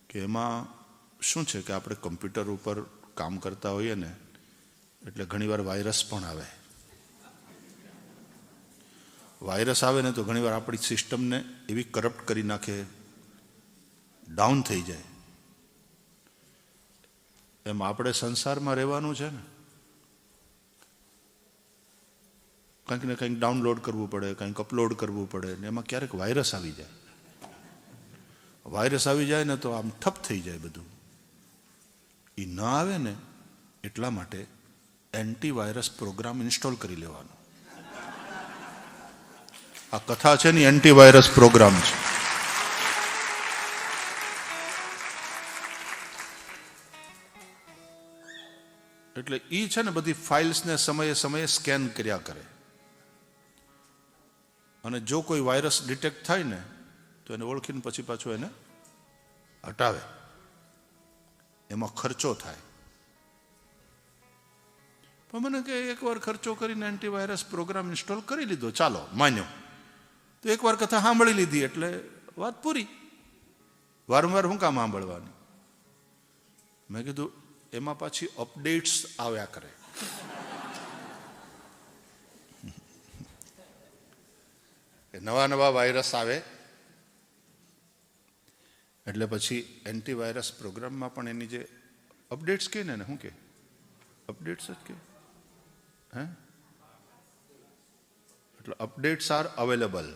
કે એમાં શું છે કે આપણે કમ્પ્યુટર ઉપર કામ કરતા હોઈએ ને એટલે ઘણીવાર વાયરસ પણ આવે. વાયરસ આવે ને તો ઘણીવાર આપણી સિસ્ટમને એવી કરપ્ટ કરી નાખે, ડાઉન થઈ જાય. એમ આપણે સંસારમાં રહેવાનું છે ને, કંઈક ને કંઈક ડાઉનલોડ કરવું પડે, કંઈક અપલોડ કરવું પડે ને એમાં ક્યારેક વાયરસ આવી જાય. વાયરસ આવી જાય ને તો આમ ઠપ થઈ જાય બધું. એ ન આવે ને એટલા માટે એન્ટીવાયરસ પ્રોગ્રામ ઇન્સ્ટોલ કરી લેવાનો. આ કથા છે ને એન્ટીવાયરસ પ્રોગ્રામ છે. એટલે એ છે ને બધી ફાઇલ્સને સમયે સમયે સ્કેન કર્યા કરે અને જો કોઈ વાયરસ ડિટેક્ટ થાય ને તો એને ઓળખીને પછી પાછું એને હટાવે. એમાં ખર્ચો થાય. પણ મને કે એકવાર ખર્ચો કરીને એન્ટીવાયરસ પ્રોગ્રામ ઇન્સ્ટોલ કરી લીધો, ચાલો માન્યો, તો એકવાર કથા સાંભળી લીધી એટલે વાત પૂરી. વારંવાર શું કામ સાંભળવાની? મેં કીધું એમાં પાછી અપડેટ્સ આવ્યા કરે. નવા નવા વાયરસ આવે એટલે પછી એન્ટીવાયરસ પ્રોગ્રામમાં પણ એની જે અપડેટ્સ કહે ને શું કે અપડેટ્સ જ કે હે એટલે અપડેટ્સ આર અવેલેબલ.